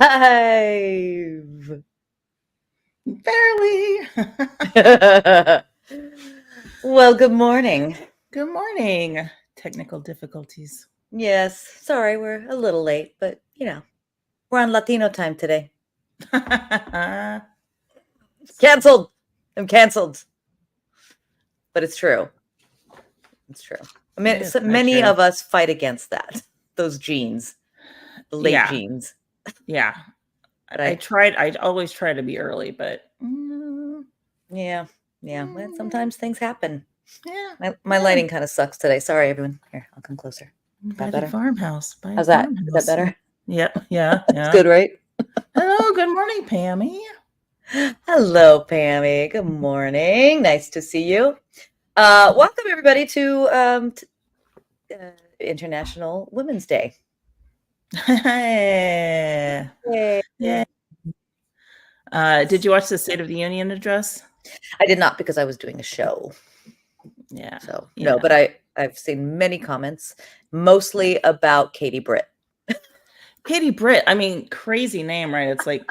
live. Barely. Well, good morning. Good morning. Technical difficulties. Yes, sorry, we're a little late, but we're on Latino time today. Canceled. I'm canceled. But it's true. It's true. I mean, It is many true. of us fight against that. Those genes, the late genes. Yeah. I always try to be early, but yeah. Well, sometimes things happen. yeah. My lighting kind of sucks today. Sorry, everyone. Here, I'll come closer. Buy the farmhouse. How's that? Is that better? Yeah. It's good, right? Hello. Good morning, Pammy. Hello, Pammy. Good morning. Nice to see you. Welcome everybody to International Women's Day. Hey. Yeah. Did you watch the State of the Union address? I did not, because I was doing a show. Yeah. So no, but I've seen many comments, mostly about Katie Britt. Katie Britt. I mean, crazy name, right? It's like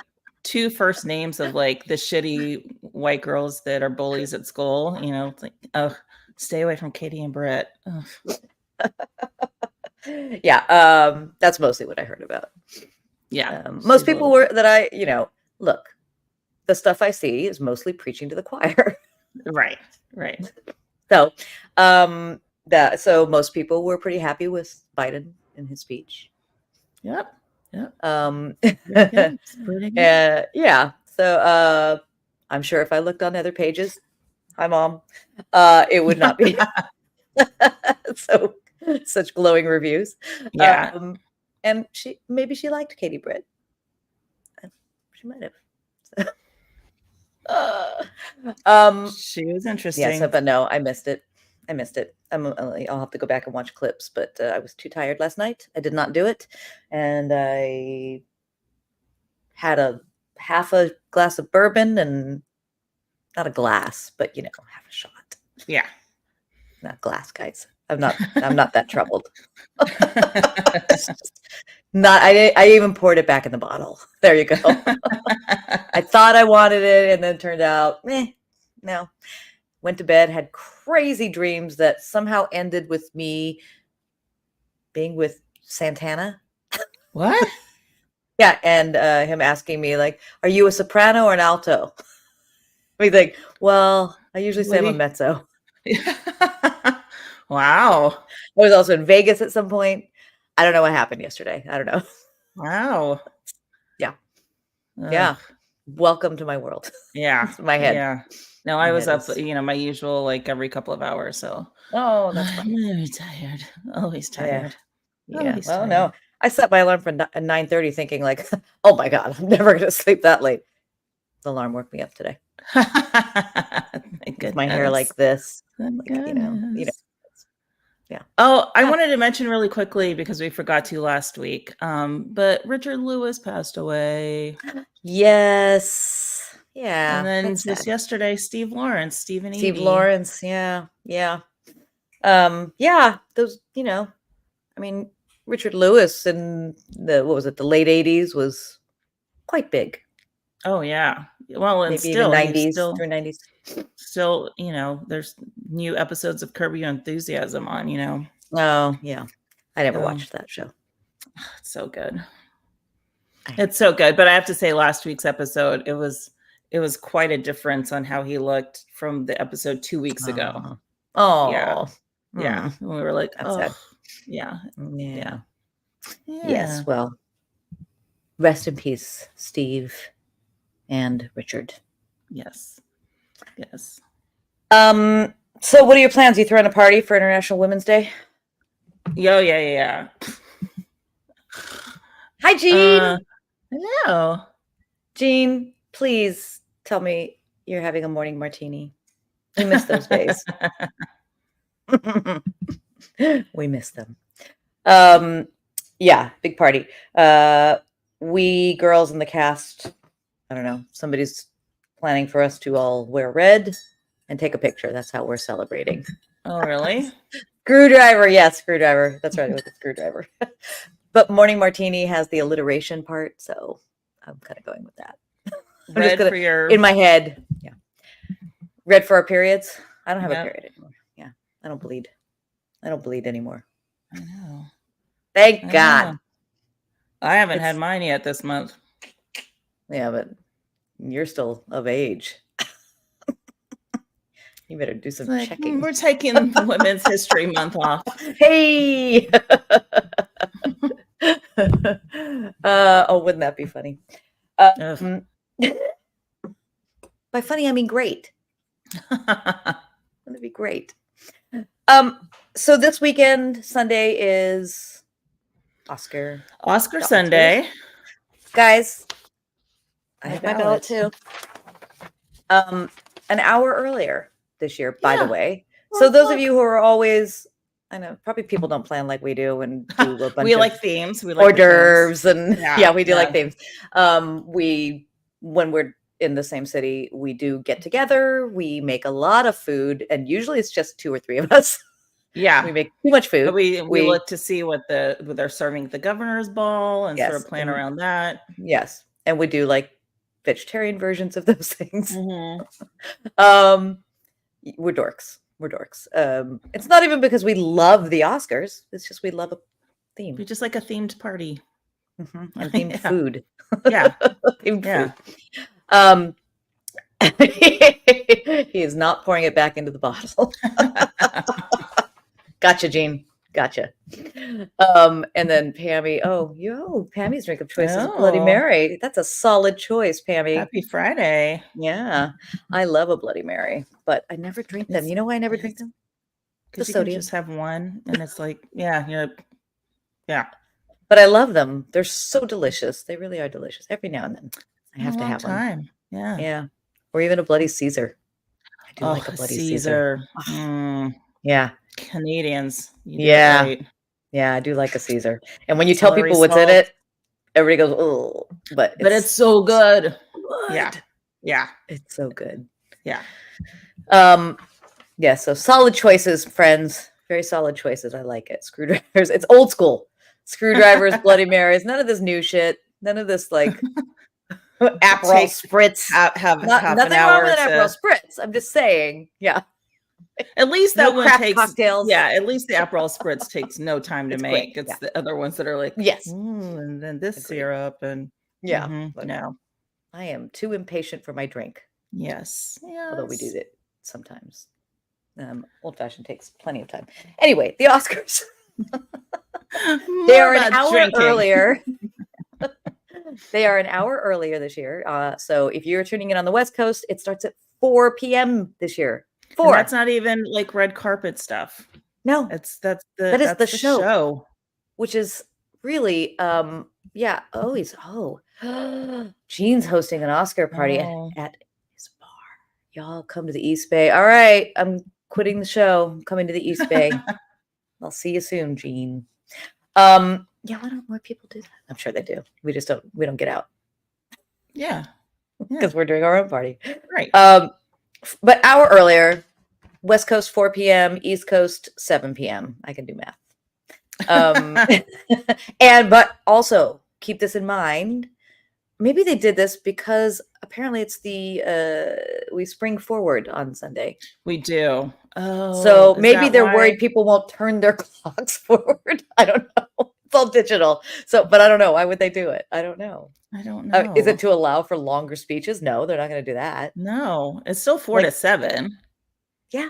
two first names of like the shitty white girls that are bullies at school. It's like, oh, stay away from Katie and Britt. Yeah, that's mostly what I heard about. Yeah, most people were look, the stuff I see is mostly preaching to the choir. Right. So, so most people were pretty happy with Biden in his speech. Yep. Yeah. So, I'm sure if I looked on other pages, hi Mom, it would not be so such glowing reviews. Yeah. And maybe she liked Katie Britt. She might have. She was interesting. Yes, but no, I missed it. I'll have to go back and watch clips, but I was too tired last night. I did not do it, and I had half a glass of bourbon, and not a glass, but half a shot. Yeah, not glass, guys. I'm not that troubled. I even poured it back in the bottle. There you go. I thought I wanted it, and then turned out, no. Went to bed, had crazy dreams that somehow ended with me being with Santana. What? Yeah, and him asking me, like, are you a soprano or an alto? I mean, like, well, I usually say I'm a mezzo. Wow. I was also in Vegas at some point. I don't know what happened yesterday. I don't know. Wow. Yeah. Yeah. Welcome to my world. Yeah. My head. Yeah. No, I was up, my usual, like every couple of hours. So. Oh, that's fine. I'm very tired. Always tired. Yeah. Well, no. I set my alarm for 9:30 thinking like, oh my God, I'm never going to sleep that late. The alarm woke me up today. With my hair like this. Yeah. Oh, I wanted to mention really quickly, because we forgot to last week. But Richard Lewis passed away. Yes. Yeah. And then just yesterday, Steve Lawrence. Lawrence. Yeah. Yeah. Those, I mean, Richard Lewis in the late 80s was quite big. Oh yeah. Well, and maybe still even 90s through 90s. Still, there's new episodes of Curb Your Enthusiasm on, Oh yeah. I never watched that show. It's so good. It's so good. But I have to say, last week's episode, it was quite a difference on how he looked from the episode 2 weeks ago. Oh yeah. And we were like, oh yeah. Yes. Well, rest in peace, Steve and Richard. Yes. So what are your plans? You throwing a party for International Women's Day? Yeah. Hi, Jean. Hello. Jean, please tell me you're having a morning martini. We miss those days. We miss them. Yeah, big party. We girls in the cast, I don't know, somebody's planning for us to all wear red and take a picture. That's how we're celebrating. Oh, really? Screwdriver. Yes, screwdriver. That's right. It was a screwdriver. But morning martini has the alliteration part. So I'm kind of going with that. I'm Red just gonna for your in my head. Yeah. Red for our periods. I don't have a Yep. period anymore. Yeah. I don't bleed. I don't bleed anymore. I know. Thank I God. know. I haven't It's- had mine yet this month. Yeah, but you're still of age. You better do some Like, checking. we're taking the Women's History Month off. Hey. Oh, wouldn't that be funny? Ugh. By funny, I mean great. That'd be great. So this weekend, Sunday is Oscar Sunday. Guys, I My have my ballot ballot. too. An hour earlier this year, by the Yeah. way. Well, So those of look. you who are always, I know probably people don't plan like we do and do a bunch We of like themes. We like hors the themes. d'oeuvres and Yeah, we do yeah. like themes. When we're in the same city, we do get together. We make a lot of food, and usually it's just 2 or 3 of us. Yeah. We make too much food. But we look to see what they're serving at the governor's ball and sort of plan around that. Yes. And we do like vegetarian versions of those things. Mm-hmm. We're dorks. It's not even because we love the Oscars. It's just we love a theme. We just like a themed party. And themed food. Yeah. Themed Yeah. food. He is not pouring it back into the bottle. Gotcha, Gene. Gotcha. And then Pammy. Pammy's drink of choice is Bloody Mary. That's a solid choice, Pammy. Happy Friday. Yeah, I love a Bloody Mary, but I never drink them. You know why I never drink them? Because you can just have one, and it's like, yeah. But I love them. They're so delicious. They really are delicious. Every now and then, I have to have one. Yeah. Yeah, or even a Bloody Caesar. I do like a Bloody Caesar. Yeah. Canadians. Yeah, I do like a Caesar. And when you tell people what's in it, everybody goes, "Oh!" But it's so good. Yeah, it's so good. Yeah. Yeah. So solid choices, friends. Very solid choices. I like it. Screwdrivers. It's old school. Screwdrivers, Bloody Marys. None of this new shit. None of this like Aperol spritz. Nothing wrong with an Aperol spritz. I'm just saying. Yeah. At least that one takes cocktails. Yeah, at least the Aperol spritz takes no time to make. Quick. It's the other ones that are like, yes, and then this syrup and no. I am too impatient for my drink. Yes. Although we do it sometimes. Old fashioned takes plenty of time. Anyway, the Oscars. They are an hour earlier. They are an hour earlier this year. So if you're tuning in on the West Coast, it starts at 4 p.m. this year. 4. And that's not even like red carpet stuff. No, that's the show, which is really Gene's hosting an Oscar party at his bar. Y'all come to the East Bay. All right, I'm quitting the show. I'm coming to the East Bay. I'll see you soon, Gene. Why don't more people do that? I'm sure they do. We don't get out. Yeah. Because we're doing our own party. Right. But hour earlier, West Coast 4 p.m., East Coast 7 p.m. I can do math. But also keep this in mind. Maybe they did this because apparently it's we spring forward on Sunday. We do. Oh, so maybe they're worried people won't turn their clocks forward. I don't know. It's all digital. So, but I don't know. Why would they do it? I don't know. Is it to allow for longer speeches? No, they're not going to do that. No, it's still 4 to 7. Yeah.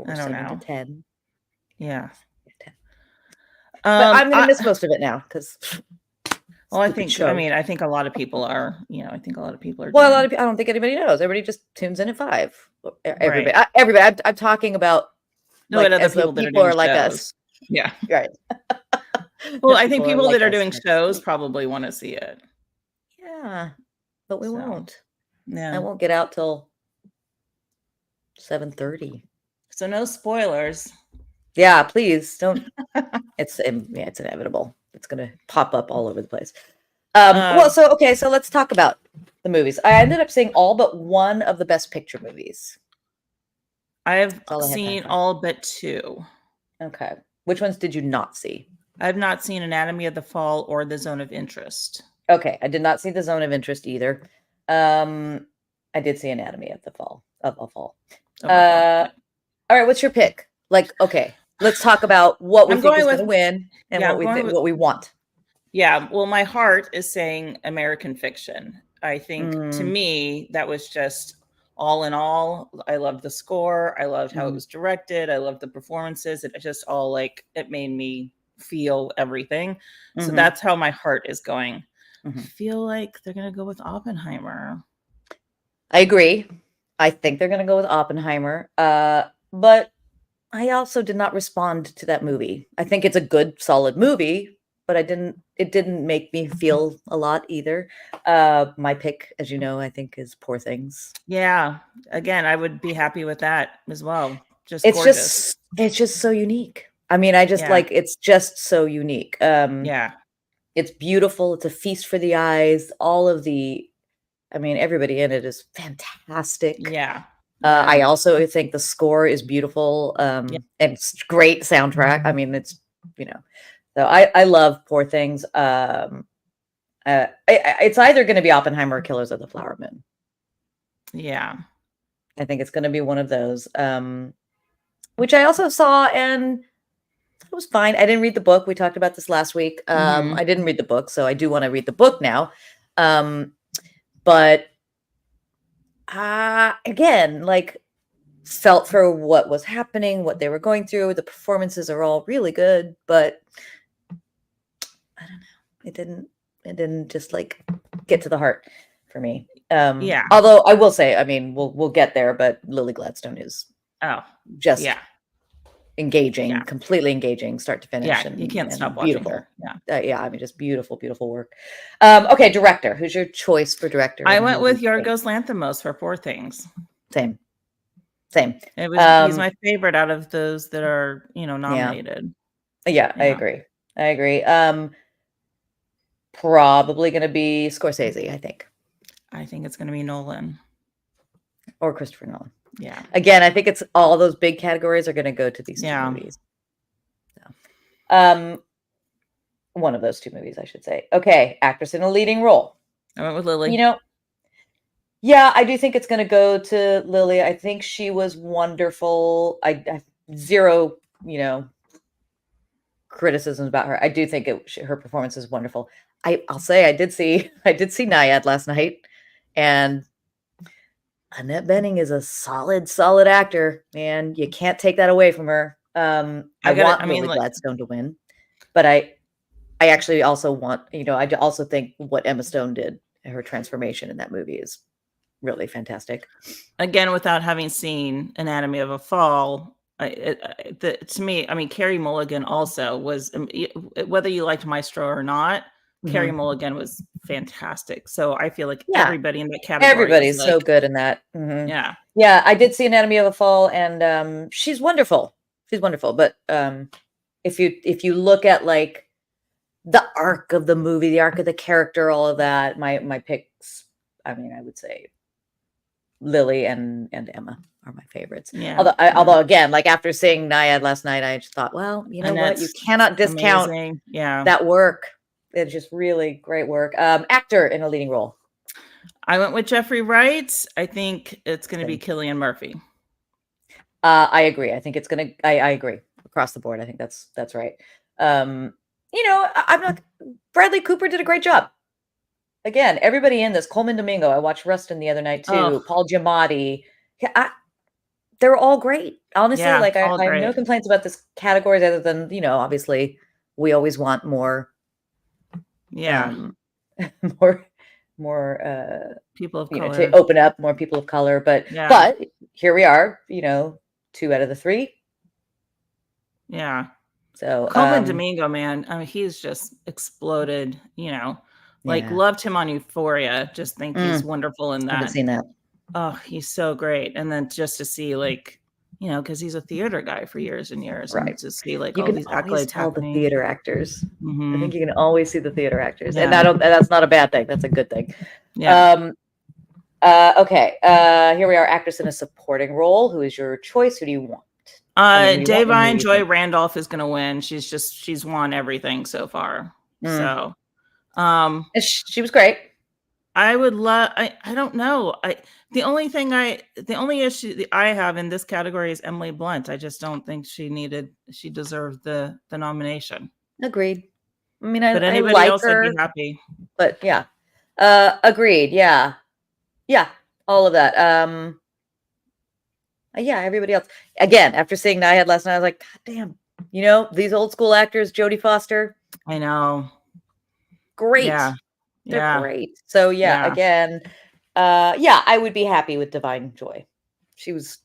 I don't know. to 10. Yeah. 10. But I'm going to miss most of it now because. Well, I think a lot of people are. I think a lot of people are. Well, I don't think anybody knows. Everybody just tunes in at 5. Everybody. Right. Everybody. I'm talking about. But other people are like us. Yeah. Right. Well, I think people that are doing shows probably want to see it. Yeah, but we won't. Yeah, I won't get out till 7:30. So no spoilers. Yeah, please don't. It's inevitable. It's gonna pop up all over the place. So let's talk about the movies. I ended up seeing all but one of the Best Picture movies. I've seen all but 2. Okay, which ones did you not see? I've not seen Anatomy of the Fall or The Zone of Interest. Okay, I did not see The Zone of Interest either. I did see Anatomy of the Fall of a Fall. Of a Fall. All right, what's your pick? Like, okay, let's talk about what we I'm think going is going to with win and yeah, what I'm we going think with what we want. yeah. Well, my heart is saying American Fiction. I think to Mm, me that was just all in all. I loved the score. I loved how it mhm, was directed. I loved the performances. It just all like it made me feel everything. So mhm, that's how my heart is going. I mhm. feel like they're gonna go with Oppenheimer. I agree. I think they're going to go with Oppenheimer. But I also did not respond to that movie. I think it's a good, solid movie, but it didn't make me feel a lot either. My pick, as you know, I think is Poor Things. Yeah. Again, I would be happy with that as well. Just It's gorgeous. just so unique. I mean, I just Yeah. like it's just so unique. Yeah. It's beautiful. It's a feast for the eyes. I mean, everybody in it is fantastic. Yeah. I Yeah. also think the score is beautiful, Yeah. and it's great soundtrack. I mean, it's, you know, so I love Poor Things. It's either going to be Oppenheimer or Killers of the Flower Moon. Yeah. I think it's going to be one of those, which I also saw and it was fine. I didn't read the book. We talked about this last week. Hmm. I didn't read the book, so I do want to read the book now. But again, like felt for what was happening, what they were going through. The performances are all really good, but I don't know. It didn't just like get to the heart for me. Yeah. Although I will say, I mean, we'll get there, but Lily Gladstone is Oh, just yeah. engaging, Yeah. completely engaging, start to finish, Yeah. You can't stop and watching beautiful. her. Yeah. Yeah, I mean, just beautiful, beautiful work. Okay, director. Who's your choice for director, I and went who do with you think? Yorgos Lanthimos for Poor Things. Same, same. He's my favorite out of those that are, Yeah, nominated. yeah, I Yeah. agree. I agree. Probably going to be Scorsese, I think, I think it's going to be Nolan. or Christopher Nolan. Yeah. Again, I think it's all those big categories are going to go to these two Yeah. movies. So, one of those two movies, I should say. Okay, actress in a leading role. I went with Lily. You know, yeah, I do think it's going to go to Lily. I think she was wonderful. I zero, criticisms about her. I do think her performance is wonderful. I'll say I did see Naiad last night, and Annette Bening is a solid, solid actor, man. You can't take that away from her. I want I mean, Lily like, Gladstone to win, but I actually also want, I also think what Emma Stone did, her transformation in that movie is really fantastic. again, without having seen Anatomy of a Fall, to me, I mean, Carey Mulligan also was, whether you liked Maestro or not, Carey Mhm. Mulligan was fantastic. So I feel like Yeah, everybody in that category is everybody's like, so good in that. Mhm. yeah, Yeah, I did see Anatomy of a Fall, and she's wonderful. She's wonderful. But if you look at like the arc of the movie, the arc of the character, all of that, my picks, I mean, I would say Lily and Emma are my favorites. yeah, Although yeah. although again, like after seeing Naiad last night, I just thought, well, you know what? You Annette's cannot discount amazing. Yeah. that work. It's just really great work. Actor in a leading role. I went with Jeffrey Wright. I think it's going to be Same. Cillian Murphy. I agree. I think it's gonna. I agree across the board. I think that's right. I'm not. Bradley Cooper did a great job. Again, everybody in this. Coleman Domingo. I watched Rustin the other night too. Oh, Paul Giamatti. Yeah, they're all great. Honestly, yeah, like all I have no great. complaints about this category other than obviously we always want more, Yeah, um, more, more, people of to color. open up more people of color. But Yeah, here we are. 2 out of the 3. yeah. So Coleman Domingo, man, I mean, he's just exploded. Like yeah, loved him on Euphoria. Just think he's mm, wonderful in haven't that. seen that. Oh, he's so great. And then just to see like, because he's a theater guy for years and years, and Right. to see like You all can these always accolades tell the happening. theater actors. I Hmm. think you can always see the theater actors, and Yeah, that's not a bad thing. That's a good thing. yeah. Okay. Here we are. Actress in a supporting role. Who is your choice? Who do you want? I mean, who do you want and who do Davine you Joy think? Randolph is going to win. She's won everything so far. Mm, So And she was great. I would love. I don't know. The only issue that I have in this category is Emily Blunt. I just don't think she deserved the nomination. Agreed. I mean, But I anybody like else, I'd be her, happy. but yeah. Agreed. Yeah. Yeah. All of that. Yeah, everybody else. Again, after seeing Nighthead last night, I was like, God damn, these old school actors, Jodie Foster, I know. great. Yeah. They're Yeah. great. So yeah, Yeah. again, yeah, I would be happy with Divine Joy. She's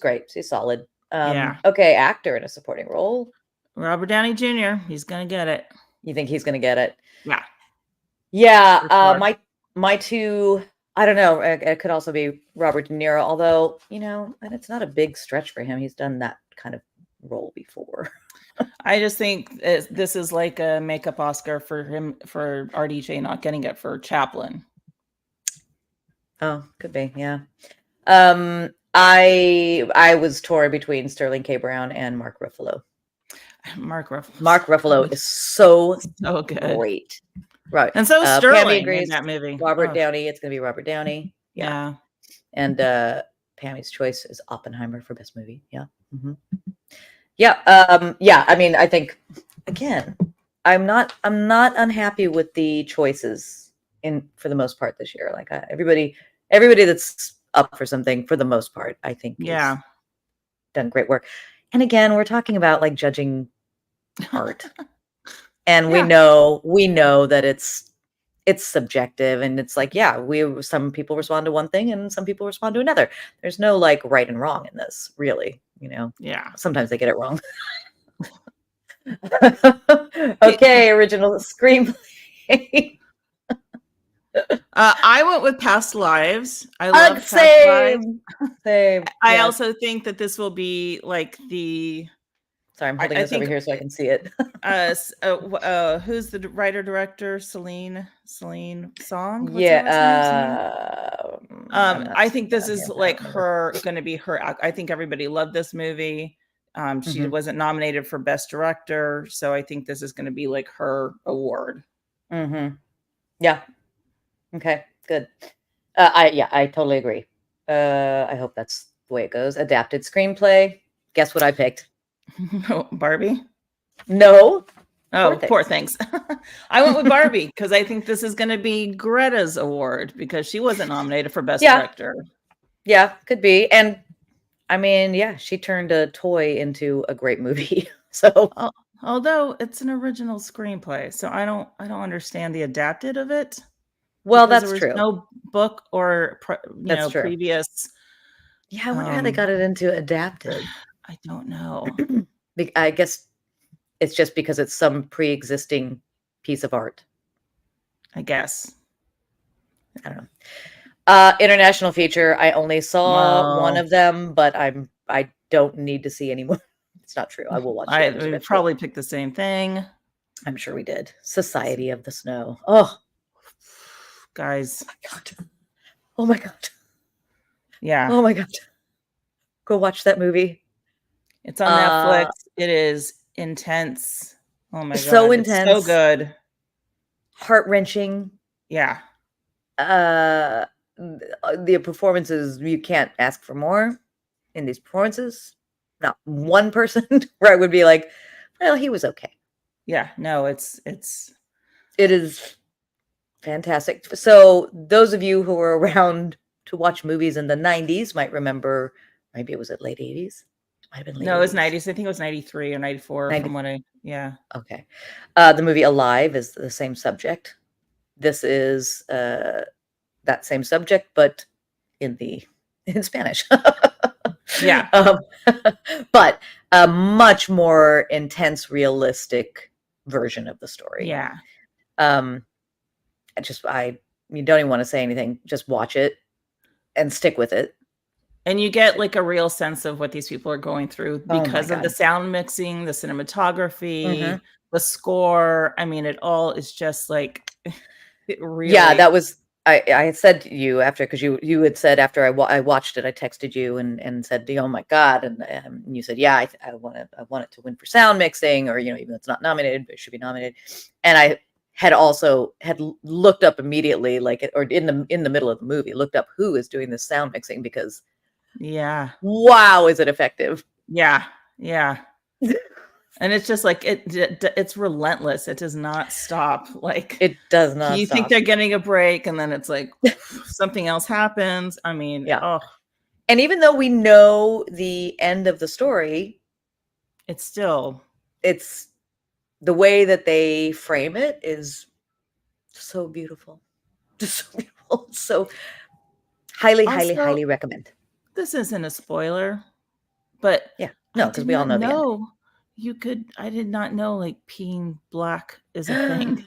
great. She's solid. Yeah. Okay, actor in a supporting role. Robert Downey Jr. He's gonna get it. You think he's gonna get it? Yeah. Yeah. For sure. My two. I don't know. It could also be Robert De Niro, although and it's not a big stretch for him. He's done that kind of role before. I just think this is like a makeup Oscar for him, for RDJ not getting it for Chaplin. Oh, could be. Yeah. I was torn between Sterling K. Brown and Mark Ruffalo. Mark Ruffalo is so good. Great. Right. And so Pammy Sterling agrees. in that movie. Robert Downey. It's going to be Robert Downey. Yeah. And Pammy's choice is Oppenheimer for best movie. Yeah. Mm-hmm. Yeah. Yeah. I mean, I think again, I'm not unhappy with the choices for the most part this year. Like everybody that's up for something for the most part, I think, yeah, done great work. And again, we're talking about like judging art, and we know that it's subjective, and it's like, yeah, some people respond to one thing and some people respond to another. There's no like right and wrong in this, really. Yeah. Sometimes they get it wrong. Okay, original screenplay. I went with Past Lives. I love Past Lives. Same. I also think that this will be like the. Sorry, I'm holding this over here so I can see it. Who's the writer director? Celine Song. What's yeah. I think this is like going to be her. I think everybody loved this movie. She wasn't nominated for Best Director, so I think this is going to be like her award. Yeah. Okay. Good. I totally agree. I hope that's the way it goes. Adapted screenplay. Guess what I picked? Barbie? No. Oh, Poor Things. I went with Barbie because I think this is going to be Greta's award because she wasn't nominated for Best Director. Yeah, could be. And I mean, yeah, she turned a toy into a great movie. So, although it's an original screenplay, so I don't understand the adapted of it. Well, that's true. No book or previous. Yeah, I wonder how they got it into adapted. I don't know. I guess it's just because it's some pre-existing piece of art. I guess. I don't know. International feature. I only saw one of them, but I don't need to see any more. It's not true. I will watch it. We probably picked the same thing. I'm sure we did. Society of the Snow. Oh, guys. Oh my God. Oh my God. Yeah. Oh my God. Go watch that movie. It's on Netflix. It is intense. Oh my God. So intense. It's so good. Heart-wrenching. Yeah. The performances, you can't ask for more in these performances. Not one person where I would be like, well, he was okay. Yeah. No, it is fantastic. So those of you who were around to watch movies in the 90s might remember, maybe it was at late 80s. Might have been late. No, it was 90s. I think it was 93 or 94 from what Okay. The movie Alive is the same subject. This is that same subject, but in Spanish. Yeah. But a much more intense, realistic version of the story. Yeah. You don't even want to say anything. Just watch it and stick with it. And you get like a real sense of what these people are going through because of the sound mixing, the cinematography, the score. I mean, it all is just like really. Yeah, that was. I had said to you after, because you had said after I watched it, I texted you and said, oh my God, and you said, yeah, I want it to win for sound mixing, or even though it's not nominated, but it should be nominated. And had looked up immediately, like, or in the middle of the movie, looked up who is doing this sound mixing, because Yeah. wow, is it effective? Yeah. Yeah. And it's just like it's relentless. It does not stop. Like, It does not you think stop. they're getting a break, and then it's like something else happens. I mean, Yeah. oh, And even though we know the end of the story, it's still it's the way that they frame it is so beautiful. Just so beautiful. So highly, highly, also, highly recommend. this isn't a spoiler, but Yeah. I No, because did we all not know the end. know I did not know like peeing black is a thing.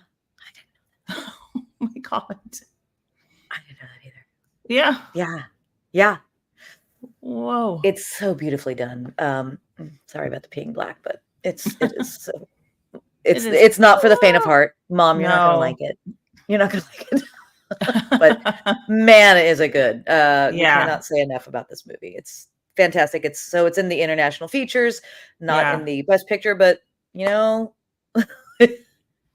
Oh my God. I didn't know that either. Yeah. Yeah. Yeah. Whoa. It's so beautifully done. Sorry about the peeing black, but it is so It is. it's not for the faint of heart. Mom, you're not gonna No. like it. You're not gonna like it. But man, is it good. We Yeah. cannot say enough about this movie. It's fantastic. It's in the international features, not in Yeah. the best picture, but you know, it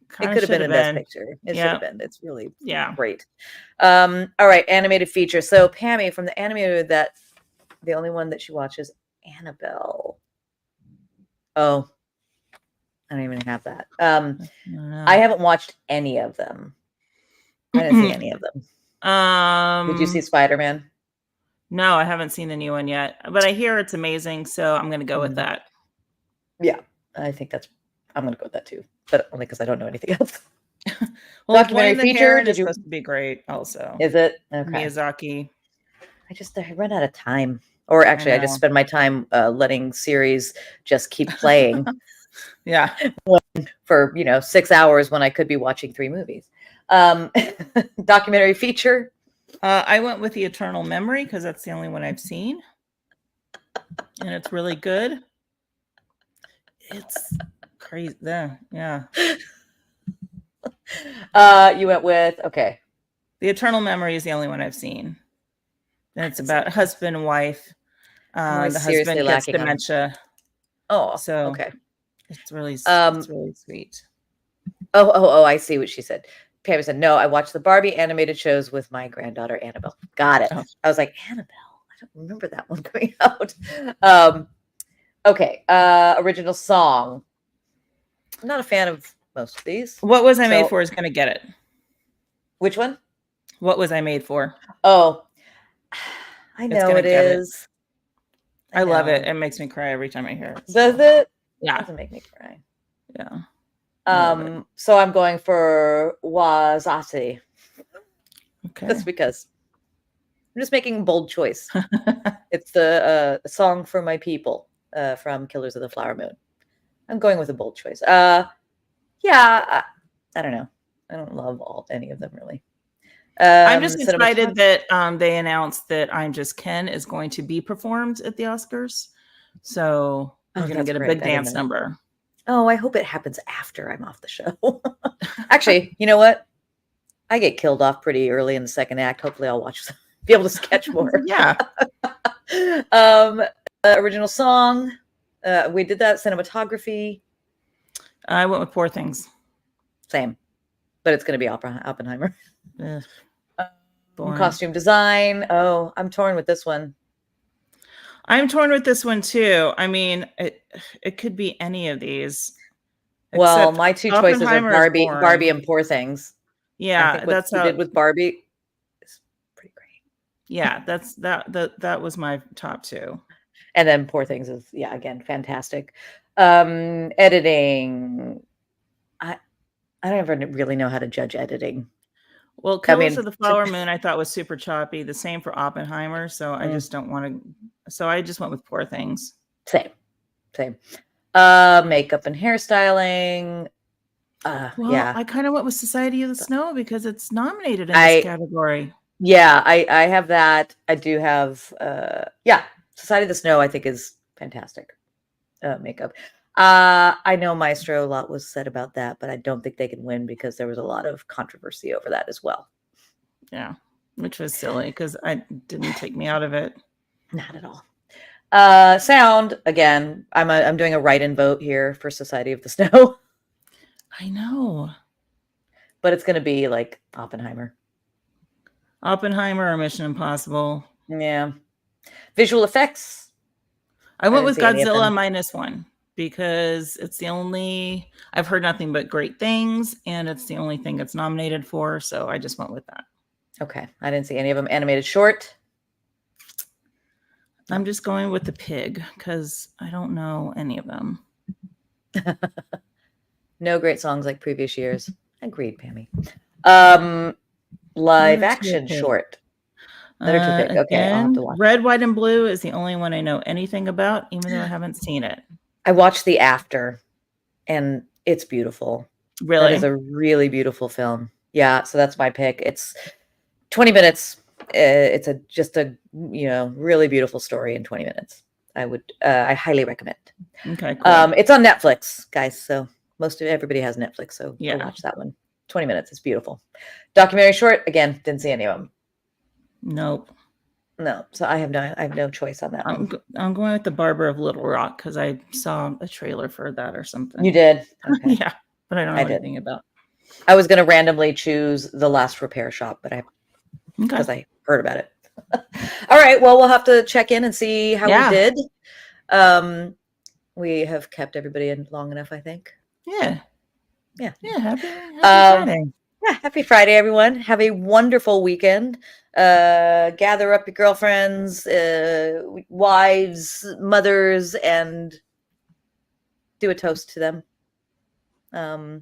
Kind of could have should been have in best been. picture. It should Yeah. have been. It's really Yeah. great. All right, animated feature. So Pammy, from the animated, that the only one that she watches, Annabelle. Oh, I don't even have that. I haven't watched any of them. I didn't see any of them. Did you see Spider-Man? No, I haven't seen the new one yet, but I hear it's amazing, so I'm gonna go with Mhm. that. Yeah, I think I'm gonna go with that too, but only because I don't know anything else. Well, Documentary Boy in the feature, Heron did is you supposed to be great also. is it? Okay. Miyazaki. I run out of time. Or actually, I just know. spend my time letting series just keep playing Yeah. for 6 hours when I could be watching 3 movies. Documentary feature. I went with The Eternal Memory because that's the only one I've seen. And it's really good. It's crazy. Yeah. You went with okay. The Eternal Memory is the only one I've seen. And it's about husband and wife. I'm The seriously husband gets lacking on. dementia. Oh, So okay. it's really sweet. Oh, I see what she said. Pam said, no, I watched the Barbie animated shows with my granddaughter, Annabelle. Got it. Oh. I was like, Annabelle? I don't remember that one coming out. Okay. Original song. I'm not a fan of most of these. What Was I Made For is going to get it. Which one? What Was I Made For? Oh, I know it is. I love it. It makes me cry every time I hear it. Does it? Yeah. It doesn't make me cry. Yeah. So I'm going for Wazasi. Okay. That's because I'm just making a bold choice. It's the song for my people from Killers of the Flower Moon. I'm going with a bold choice. Yeah, I don't know. I don't love any of them really. I'm just excited that they announced that I'm Just Ken is going to be performed at the Oscars. So we're going to get a big dance number. Oh, I hope it happens after I'm off the show. Actually, you know what? I get killed off pretty early in the second act. Hopefully I'll be able to sketch more. Yeah. Original song. We did that. Cinematography. I went with Poor Things. Same. But it's going to be Oppenheimer. Boring. Costume design. Oh, I'm torn with this one. I'm torn with this one too. I mean, it could be any of these. Well, my two choices are Barbie and Poor Things. Yeah, I think what you did with Barbie is pretty great. Yeah, that was my top two. And then Poor Things is again fantastic. Editing. I don't ever really know how to judge editing. Well, Killers of the Flower Moon I thought was super choppy. The same for Oppenheimer, so I just don't want to. So I just went with Poor Things. Same. Makeup and hairstyling. I kind of went with Society of the Snow because it's nominated in this category. Yeah, I have that. I do have. Society of the Snow I think is fantastic. Makeup. I know Maestro, a lot was said about that, but I don't think they can win because there was a lot of controversy over that as well. Yeah, which was silly because I didn't take me out of it. Not at all. Sound, again, I'm doing a write-in vote here for Society of the Snow. I know. but it's going to be like Oppenheimer. Oppenheimer or Mission Impossible. Yeah. Visual effects. I went didn't with see any of Godzilla them. -1 because it's the only, I've heard nothing but great things, and it's the only thing it's nominated for. So I just went with that. Okay. I didn't see any of them. Animated short. I'm just going with the pig because I don't know any of them. No great songs like previous years. Agreed, Pammy. Live action short. That are too big. Okay, I'll have Again, to watch. Red, White, and Blue is the only one I know anything about, even though I haven't seen it. I watched The After, and it's beautiful. Really? That is a really beautiful film. Yeah, so that's my pick. It's 20 minutes. It's just a really beautiful story in 20 minutes. I highly recommend. Okay, cool. It's on Netflix, guys. So everybody has Netflix, so Yeah. go watch that one. 20 minutes. It's beautiful. Documentary short. Again, didn't see any of them. Nope. No, so I have no choice on that one. I'm going with The Barber of Little Rock because I saw a trailer for that or something. You did? Okay. Yeah, but I don't know anything about. I was going to randomly choose The Last Repair Shop, but because I heard about it. All right. Well, we'll have to check in and see how we did. We have kept everybody in long enough, I think. Yeah. Yeah. Yeah. Happy Friday. Yeah. Happy Friday, everyone. Have a wonderful weekend. Gather up your girlfriends, wives, mothers, and do a toast to them.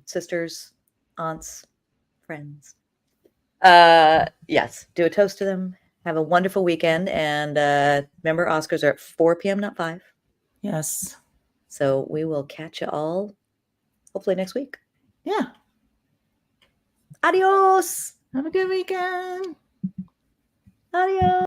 Sisters, aunts, friends. Yes, do a toast to them. Have a wonderful weekend. And remember, Oscars are at 4 p.m., not 5. Yes. So we will catch you all hopefully next week. Yeah. Adios. Have a good weekend. Adios.